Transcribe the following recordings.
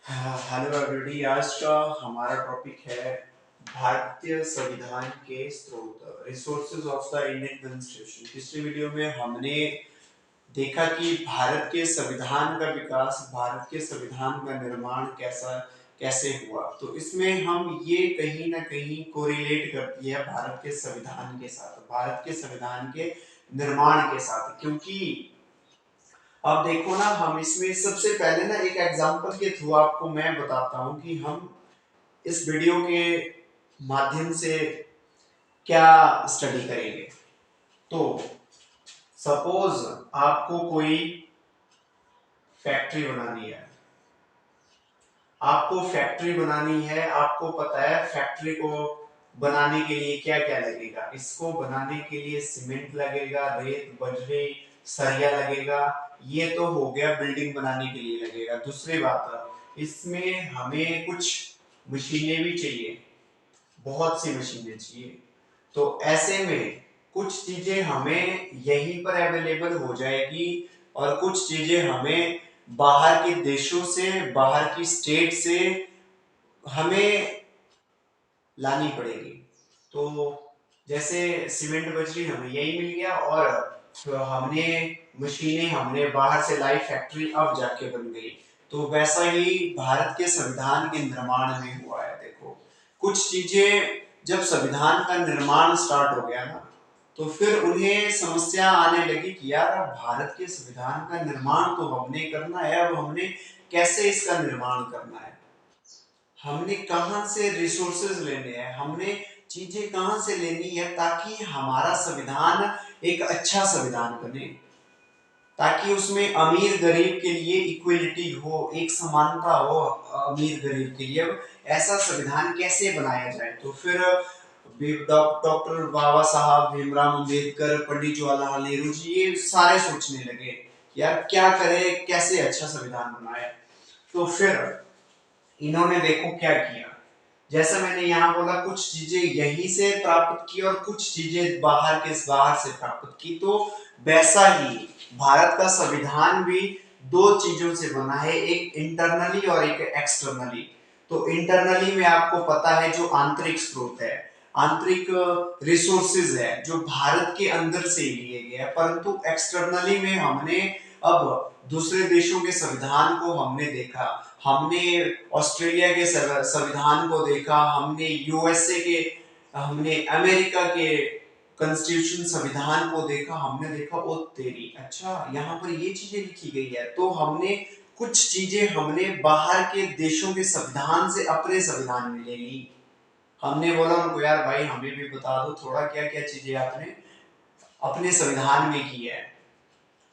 Hello everybody. आज का हमारा टॉपिक है भारतीय संविधान के स्रोत, resources of the Indian constitution. पिछले वीडियो में हमने देखा कि भारत के संविधान का विकास, भारत के संविधान का निर्माण कैसे हुआ। तो इसमें हम ये कहीं ना कहीं कोरिलेट करती है भारत के संविधान के साथ, भारत के संविधान के निर्माण के साथ। क्योंकि अब देखो ना, हम इसमें सबसे पहले ना एक एग्जांपल के थ्रू आपको मैं बताता हूं कि हम इस वीडियो के माध्यम से क्या स्टडी करेंगे। तो सपोज आपको कोई फैक्ट्री बनानी है, आपको पता है फैक्ट्री को बनाने के लिए क्या क्या लगेगा। इसको बनाने के लिए सीमेंट लगेगा, रेत, बजरी, सरिया लगेगा। ये तो हो गया बिल्डिंग बनाने के लिए लगेगा। दूसरी बात, इसमें हमें कुछ मशीनें भी चाहिए, बहुत सी मशीनें चाहिए। तो ऐसे में कुछ चीजें हमें यहीं पर अवेलेबल हो जाएगी और कुछ चीजें हमें बाहर के देशों से, बाहर की स्टेट से हमें लानी पड़ेगी। तो जैसे सीमेंट बजरी हमें यही मिल गया और तो हमने मशीनें हमने बाहर से लाई, फैक्ट्री अब जाके बन गई। तो वैसा ही भारत के संविधान के निर्माण में हुआ है। देखो, कुछ चीजें जब संविधान का निर्माण स्टार्ट हो गया ना, तो फिर उन्हें समस्या आने लगी कि यार अब भारत के संविधान का निर्माण तो हमने करना है, अब हमने कैसे इसका निर्माण करना है, हमने कहां से रिसोर्सेज लेने हैं, हमने चीजें कहां से लेनी है ताकि हमारा संविधान एक अच्छा संविधान बने, ताकि उसमें अमीर गरीब के लिए इक्वलिटी हो, एक समानता हो अमीर गरीब के लिए। अब ऐसा संविधान कैसे बनाया जाए? तो फिर डॉक्टर बाबा साहब भीमराव अंबेडकर, पंडित जवाहरलाल नेहरू जी, ये सारे सोचने लगे कि यार क्या करें, कैसे अच्छा संविधान बनाए। तो फिर इन्होंने देखो क्या किया। जैसा मैंने यहाँ बोला, कुछ चीजें यहीं से प्राप्त की और कुछ चीजें बाहर से प्राप्त की। तो वैसा ही भारत का संविधान भी दो चीजों से बना है, एक इंटरनली और एक एक्सटर्नली। तो इंटरनली में आपको पता है जो आंतरिक स्रोत है, आंतरिक रिसोर्सेज है, जो भारत के अंदर से लिए गए हैं। परंतु एक्सटर्नली में हमने अब दूसरे देशों के संविधान को हमने देखा, हमने ऑस्ट्रेलिया के संविधान को देखा, हमने यूएसए के, हमने अमेरिका के कॉन्स्टिट्यूशन संविधान को देखा। हमने देखा ओ तेरी, अच्छा यहाँ पर ये चीजें लिखी गई है। तो हमने कुछ चीजें हमने बाहर के देशों के संविधान से अपने संविधान में ले ली। हमने बोला उनको, यार भाई हमें भी बता दो थोड़ा क्या क्या चीजें आपने अपने संविधान में की है।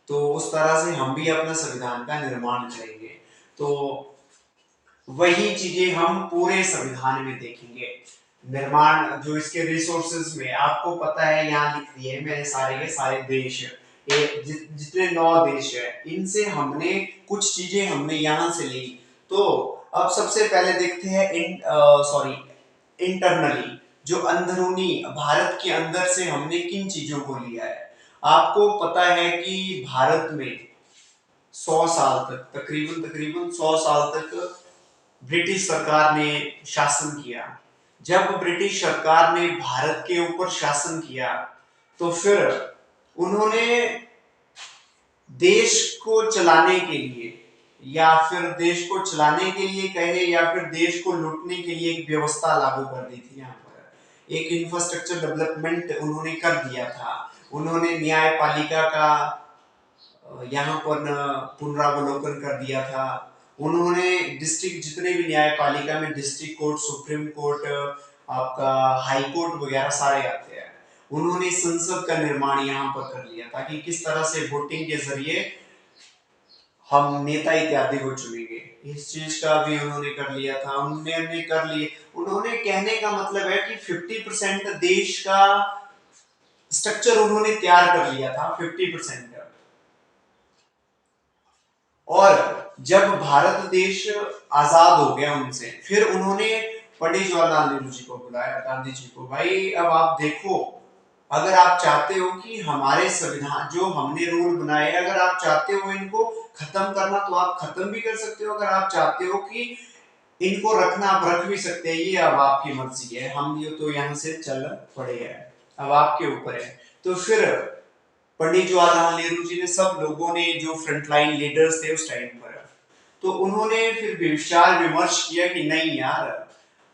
तो उस तरह से हम भी अपना संविधान का निर्माण करेंगे। तो वही चीजें हम पूरे संविधान में देखेंगे। निर्माण जो इसके रिसोर्सेज में आपको पता है, यहाँ लिख दिए मैंने सारे के सारे देश, जितने 9 देश है, इनसे हमने कुछ चीजें हमने यहाँ से ली। तो अब सबसे पहले देखते हैं इंटरनली, जो अंदरूनी भारत के अंदर से हमने किन चीजों को लिया है। आपको पता है कि भारत में 100 साल तक, तकरीबन तकरीबन 100 साल तक ब्रिटिश सरकार ने शासन किया। जब ब्रिटिश सरकार ने भारत के ऊपर शासन किया, तो फिर उन्होंने देश को चलाने के लिए, या फिर देश को चलाने के लिए कहे, या फिर देश को लूटने के लिए एक व्यवस्था लागू कर दी थी। यहाँ पर एक इंफ्रास्ट्रक्चर डेवलपमेंट उन्होंने कर दिया था। उन्होंने न्यायपालिका का यहाँ पर पुनरावलोकन कर दिया था। उन्होंने डिस्ट्रिक्ट, जितने भी न्यायपालिका में डिस्ट्रिक्ट कोर्ट, सुप्रीम कोर्ट, आपका हाई कोर्ट वगैरह सारे आते हैं, उन्होंने संसद का निर्माण यहाँ पर कर लिया ताकि किस तरह से वोटिंग के जरिए हम नेता इत्यादि को चुनेंगे। इस चीज का भी उन्होंने कर लिया था, उन्होंने कर लिए। उन्होंने कहने का मतलब है कि 50% देश का स्ट्रक्चर उन्होंने तैयार कर लिया था, 50%। और जब भारत देश आजाद हो गया उनसे, फिर उन्होंने पंडित जवाहरलाल नेहरू जी को बुलाया, गांधी जी को, भाई अब आप देखो अगर आप चाहते हो कि हमारे संविधान जो हमने रूल बनाए, अगर आप चाहते हो इनको खत्म करना तो आप खत्म भी कर सकते हो, अगर आप चाहते हो कि इनको रखना आप रख भी सकते हैं, ये अब आपकी मर्जी है। हम ये तो यहाँ से चल पड़े हैं, अब आपके ऊपर है। तो फिर पंडित जवाहरलाल नेहरू जी ने, सब लोगों ने जो फ्रंटलाइन लीडर्स थे उस टाइम पर, तो उन्होंने फिर विचार विमर्श किया कि नहीं यार,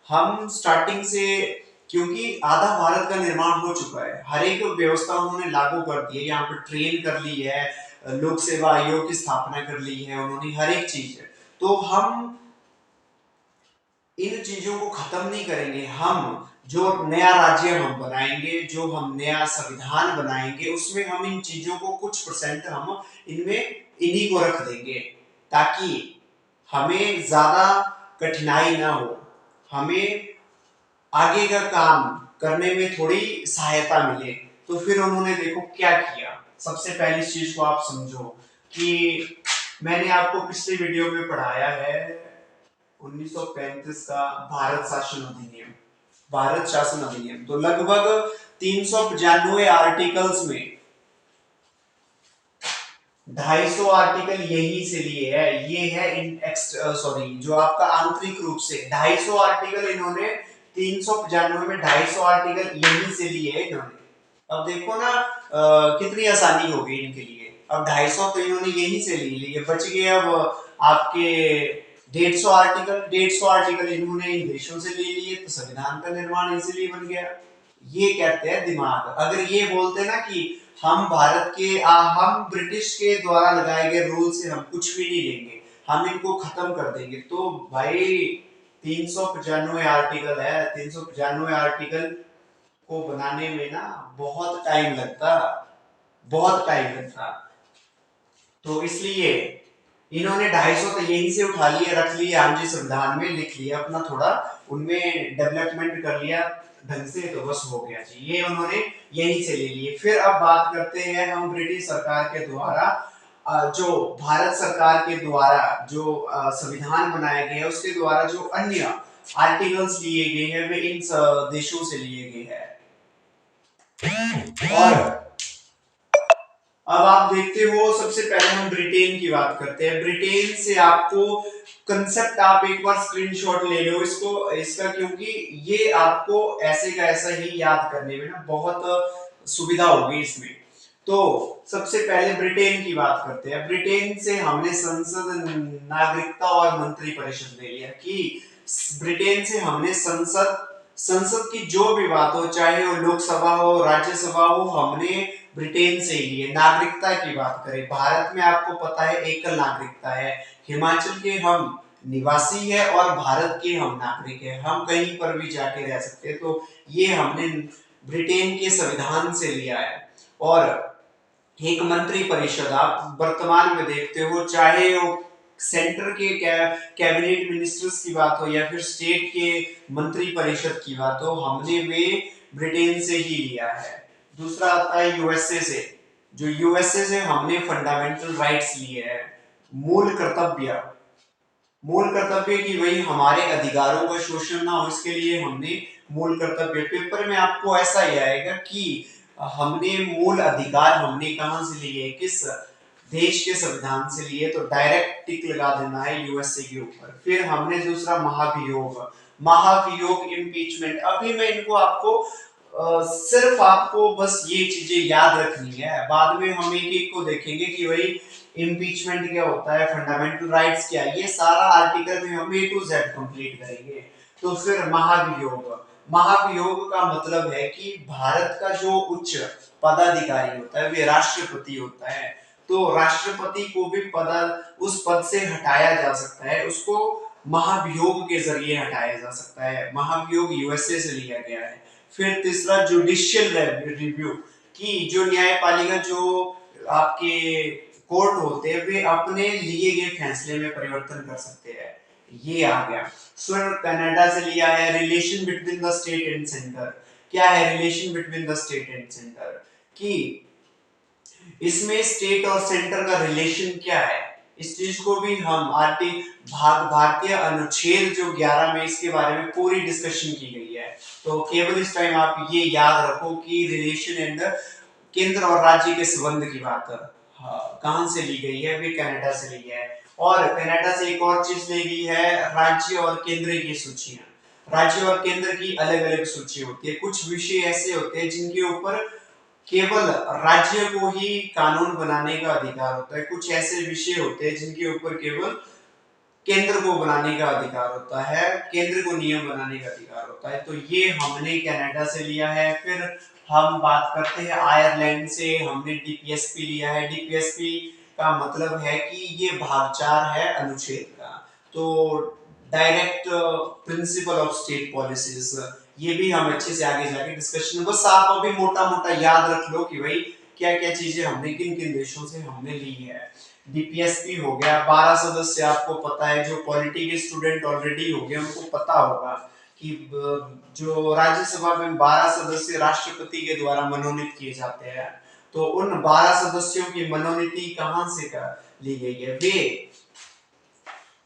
हम स्टार्टिंग से, क्योंकि आधा भारत का निर्माण हो चुका है, हर एक व्यवस्था उन्होंने लागू कर दी है, यहाँ पर ट्रेन कर ली है, लोक सेवा आयोग की स्थापना कर ली है उन्होंने, हर एक चीज है। तो हम इन चीजों को खत्म नहीं करेंगे, हम जो नया राज्य हम बनाएंगे, जो हम नया संविधान बनाएंगे, उसमें हम इन चीजों को कुछ परसेंट हम इनमें इन्हीं को रख देंगे, ताकि हमें ज्यादा कठिनाई ना हो, हमें आगे का काम करने में थोड़ी सहायता मिले। तो फिर उन्होंने देखो क्या किया। सबसे पहली चीज को आप समझो कि मैंने आपको पिछले वीडियो में पढ़ाया है 1935 का भारत शासन अधिनियम, भारत शासन अधिनियम। तो लगभग 395 आर्टिकल्स में 250 आर्टिकल यही से लिए है। ये है सॉरी, जो आपका आंतरिक रूप से 250 आर्टिकल इन्होंने 395 में 250 आर्टिकल यही से लिए है इन्होंने। अब देखो ना कितनी आसानी हो गई इनके लिए। अब 250 तो इन्होंने यही से ले लिए, बच गए अब आपके 150 आर्टिकल। 150 आर्टिकल इन्होंने इन देशों से ले लिए, तो संविधान का निर्माण इजीली बन गया। ये कहते हैं दिमाग। अगर ये बोलते ना कि हम भारत के हम ब्रिटिश के द्वारा लगाए गए रूल से हम कुछ भी नहीं लेंगे, हम इनको खत्म कर देंगे, तो भाई 395 आर्टिकल है, 395 आर्टिकल को बनाने में ना बहुत टाइम लगता, बहुत टाइम लगता। तो इसलिए इन्होंने 250 तो यहीं से उठा लिए, रख लिए, हाँ जी संविधान में लिख लिया, अपना थोड़ा उनमें डेवलपमेंट कर लिया ढंग से, तो बस हो गया जी। ये उन्होंने यहीं से ले लिए। फिर अब बात करते हैं हम ब्रिटिश सरकार के द्वारा, जो भारत सरकार के द्वारा जो संविधान बनाया गया है, उसके द्वारा जो अन्य आर्टिकल्स लिए गए हैं वे इन देशों से लिए गए हैं। और अब आप देखते हो, सबसे पहले हम ब्रिटेन की बात करते हैं। ब्रिटेन से आपको कंसेप्ट आप एक बार स्क्रीनशॉट ले लो इसको, इसका, क्योंकि ये आपको ऐसे का ऐसा ही याद करने में ना बहुत सुविधा होगी इसमें। तो सबसे पहले ब्रिटेन की बात करते हैं। ब्रिटेन से हमने संसद, नागरिकता और मंत्री परिषद ले लिया कि ब्रिटेन से हमने संसद, संसद की जो भी बात हो, चाहे वो लोकसभा हो, राज्यसभा हो, हमने ब्रिटेन से ही लिए। नागरिकता की बात करें, भारत में आपको पता है एकल नागरिकता है, हिमाचल के हम निवासी है और भारत के हम नागरिक है, हम कहीं पर भी जाके रह सकते हैं। तो ये हमने ब्रिटेन के संविधान से लिया है। और एक मंत्री परिषद आप वर्तमान में देखते हो, चाहे वो सेंटर के कैबिनेट मिनिस्टर्स की बात हो या फिर स्टेट के मंत्री परिषद की बात हो, हमने वे ब्रिटेन से ही लिया है। दूसरा आता है यूएसए से। जो यूएसए से हमने फंडामेंटल राइट्स लिए हैं, मूल कर्तव्य, मूल कर्तव्य की वही हमारे अधिकारों का शोषण ना हो, इसके लिए हमने मूल कर्तव्य। पेपर में आपको ऐसा ही आएगा कि हमने मूल अधिकार हमने कहां से लिए, किस देश के संविधान से लिए, तो डायरेक्ट टिक लगा देना है यूएसए के ऊपर। फिर हमने दूसरा महाभियोग, महाभियोग इम्पीचमेंट। अभी मैं इनको आपको सिर्फ आपको बस ये चीजें याद रखनी है, बाद में हम एक एक को देखेंगे कि भाई इम्पीचमेंट क्या होता है, फंडामेंटल राइट्स क्या है, ये सारा आर्टिकल में हम A to Z कंप्लीट करेंगे। तो फिर महाभियोग, महाभियोग का मतलब है कि भारत का जो उच्च पदाधिकारी होता है वे राष्ट्रपति होता है। तो राष्ट्रपति को भी उस पद से हटाया जा सकता है, उसको महाभियोग के जरिए हटाया जा सकता है। महाभियोग यूएसए से लिया गया है। फिर तीसरा जुडिशियल रिव्यू, की जो न्यायपालिका, जो आपके कोर्ट होते हैं, वे अपने लिए गए फैसले में परिवर्तन कर सकते हैं। ये आ गया। फिर कनाडा से लिया है relation between the state and centre. क्या है relation between the state and centre, कि इसमें स्टेट और सेंटर का रिलेशन क्या है, इस चीज को भी हम भारतीय अनुच्छेद जो 11 में इसके बारे में पूरी डिस्कशन की गई है। तो केवल इस टाइम आप ये याद रखो कि रिलेशन एंड केंद्र और राज्य के संबंध की बात कहां से ली गई है, वे कनाडा से ली है। और कनाडा से एक और चीज ली गई है, राज्य और केंद्र की सूचियां। राज्य और केंद्र की अलग अलग सूची होती है। कुछ विषय ऐसे होते हैं जिनके ऊपर केवल राज्य को ही कानून बनाने का अधिकार होता है, कुछ ऐसे विषय होते हैं जिनके ऊपर केवल केंद्र को बनाने का अधिकार होता है, केंद्र को नियम बनाने का अधिकार होता है। तो ये हमने कनाडा से लिया है। फिर हम बात करते हैं आयरलैंड से, हमने डीपीएसपी लिया है। डीपीएसपी का मतलब है कि ये भाग 4 है अनुच्छेद का। तो direct principle of state policies, ये भी हम अच्छे से आगे जाके डिस्कशन, बस आप अभी मोटा मोटा याद रख लो कि भाई क्या क्या चीजें हमने किन किन देशों से हमने ली है। डीपीएसपी हो गया, 12 सदस्य आपको पता है, जो पॉलिटी के स्टूडेंट ऑलरेडी हो गए उनको पता होगा कि जो राज्यसभा में 12 सदस्य राष्ट्रपति के द्वारा मनोनीत किए जाते हैं। तो उन 12 सदस्यों की मनोनीति कहां से ली गई है, वे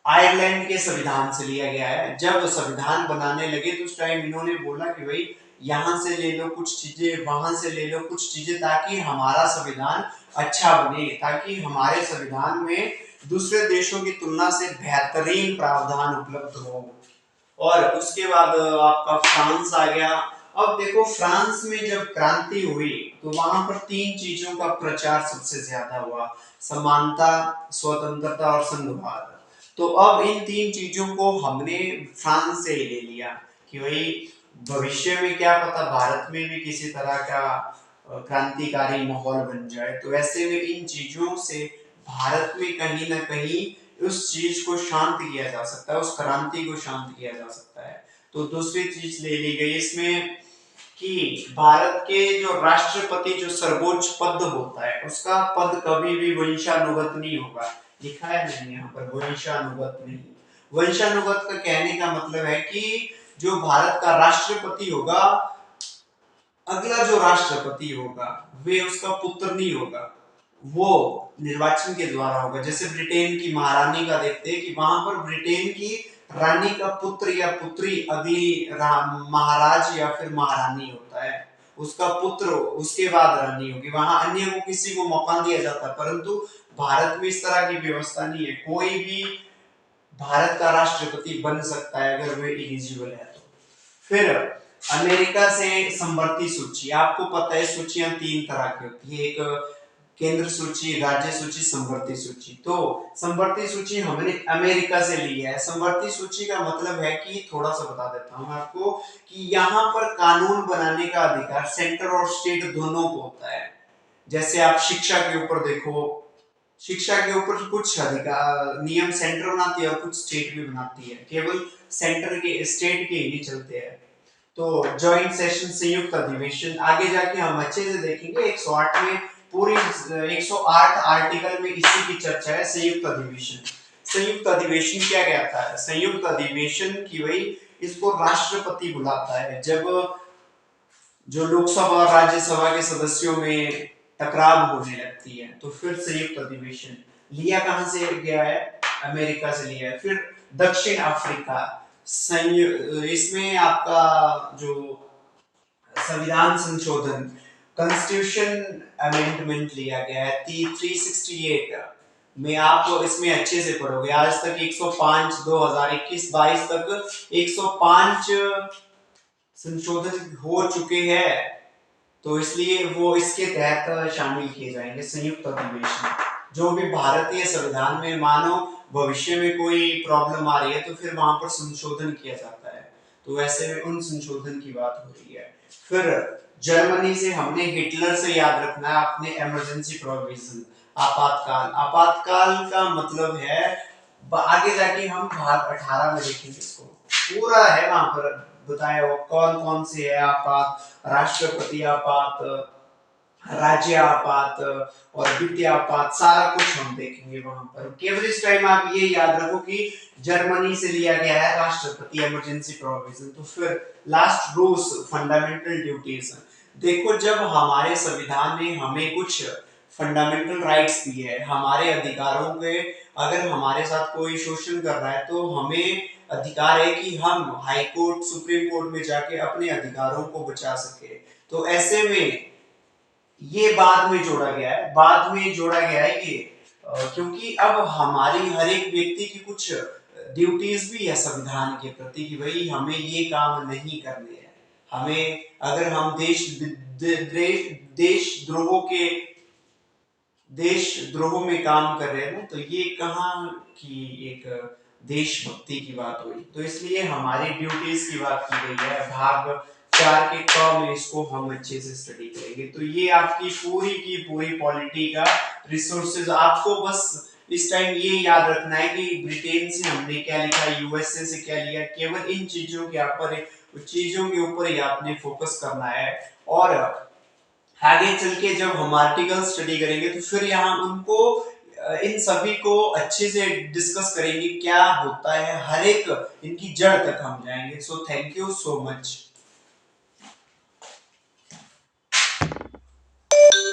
आयरलैंड के संविधान से लिया गया है। जब संविधान बनाने लगे तो उस टाइम इन्होंने बोला कि भाई यहाँ से ले लो कुछ चीजें, वहां से ले लो कुछ चीजें, ताकि हमारा संविधान अच्छा बने, ताकि हमारे संविधान में दूसरे देशों की तुलना से बेहतरीन प्रावधान उपलब्ध हो। और उसके बाद आपका फ्रांस आ गया। अब देखो फ्रांस में जब क्रांति हुई तो वहां पर 3 चीजों का प्रचार सबसे ज्यादा हुआ, समानता, स्वतंत्रता और संघवाद। तो अब इन 3 चीजों को हमने फ्रांस से ले लिया कि भाई भविष्य में क्या पता भारत में भी किसी तरह का क्रांतिकारी माहौल बन जाए, तो ऐसे में इन चीजों से भारत में कहीं ना कहीं उस चीज को शांत किया जा सकता है, उस क्रांति को शांत किया जा सकता है। तो दूसरी चीज ले ली गई इसमें कि भारत के जो राष्ट्रपति जो सर्वोच्च पद होता है उसका पद कभी भी वंशानुगत नहीं होगा। लिखा है मैंने यहाँ पर वंशानुगत नहीं। वंशानुगत का कहने का मतलब है कि जो भारत का राष्ट्रपति होगा, अगला जो राष्ट्रपति होगा वे उसका पुत्र नहीं होगा, वो निर्वाचन के द्वारा होगा। जैसे ब्रिटेन की महारानी का देखते हैं कि वहां पर ब्रिटेन की रानी का पुत्र या पुत्री अगली महाराज या फिर महारानी होता है, उसका पुत्र उसके बाद रानी होगी। वहां अन्य को किसी को मौका दिया जाता है, परंतु भारत में इस तरह की व्यवस्था नहीं है। कोई भी भारत का राष्ट्रपति बन सकता है अगर वे एलिजिबल है तो। फिर अमेरिका से संवर्ती सूची, आपको पता है सूचियां 3 तरह की होती है, एक केंद्र सूची, राज्य सूची, संवर्ती सूची। तो संवर्ती सूची हमने अमेरिका से ली है। संवर्ती सूची का मतलब है कि थोड़ा सा बता देता हूं आपको कि यहाँ पर कानून बनाने का अधिकार सेंटर और स्टेट दोनों को होता है। जैसे आप शिक्षा के ऊपर देखो, शिक्षा के ऊपर कुछ अधिकार नियम सेंटर बनाती है और कुछ स्टेट भी बनाती है, केवल सेंटर के स्टेट के ही नहीं चलते हैं। तो जॉइंट सेशन, संयुक्त अधिवेशन, आगे जाके हम अच्छे से देखेंगे। 108 में पूरी 108 आर्टिकल में इसी की चर्चा है, संयुक्त अधिवेशन। संयुक्त अधिवेशन क्या कहता है? संयुक्त अधिवेशन की भाई इसको राष्ट्रपति बुलाता है जब जो लोकसभा और राज्यसभा के सदस्यों में टकराव होने लगती है, तो फिर संयुक्त अधिवेशन। लिया कहां से गया है? अमेरिका से लिया है। फिर दक्षिण अफ्रीका, इसमें आपका जो संविधान संशोधन, कॉन्स्टिट्यूशन अमेंडमेंट लिया गया है 368 में। आप इसमें अच्छे से पढ़ोगे, आज तक 105 2021-22 तक 105 संशोधन हो चुके हैं, तो इसलिए वो इसके तहत शामिल किए जाएंगे। संयुक्त अधिवेशन, जो भी भारतीय संविधान में मानो भविष्य में कोई प्रॉब्लम आ रही है तो फिर वहां पर संशोधन किया जाता है, तो वैसे में उन संशोधन की बात हो रही है। फिर जर्मनी से हमने हिटलर से याद रखना है अपने इमरजेंसी प्रोविजन, आपातकाल। आपातकाल का मतलब है, आगे जाके हम भाग 18 में देखेंगे इसको, पूरा है वहां पर बताया हुआ कौन कौन से है आपात, राष्ट्रपति आपात, राज्य आपात और वित्तीय आपात, सारा कुछ हम देखेंगे वहां पर। केवल इस टाइम आप ये याद रखो कि जर्मनी से लिया गया है राष्ट्रपति इमरजेंसी प्रोविजन। तो फिर लास्ट रूल्स, फंडामेंटल ड्यूटीज। देखो जब हमारे संविधान ने हमें कुछ फंडामेंटल राइट्स दिए है, हमारे अधिकारों के अगर हमारे साथ कोई शोषण कर रहा है तो हमें अधिकार है कि हम हाई कोर्ट सुप्रीम कोर्ट में जाके अपने अधिकारों को बचा सके। तो ऐसे में ये बाद में जोड़ा गया है ये क्योंकि अब हमारी हर एक व्यक्ति की कुछ ड्यूटीज भी है संविधान के प्रति कि भाई हमें ये काम नहीं करने हैं। हमें अगर हम देशद्रोह में काम कर रहे हैं ना, तो ये कहाँ की एक देशभक्ति की बात हुई। तो इसलिए हमारी ड्यूटीज की बात की गई है, भाग 4 के क में इसको हम अच्छे से स्टडी करेंगे। तो ये आपकी पूरी की पूरी पॉलिटी का रिसोर्सेज। आपको बस इस टाइम ये याद रखना है कि ब्रिटेन से हमने क्या लिखा, यूएसए से क्या लिया, केवल इन चीजों के ऊपर ही आपने फोकस करना है। और आगे चल के जब हम आर्टिकल स्टडी करेंगे तो फिर यहाँ उनको इन सभी को अच्छे से डिस्कस करेंगे क्या होता है, हर एक इनकी जड़ तक हम जाएंगे। So thank you so much.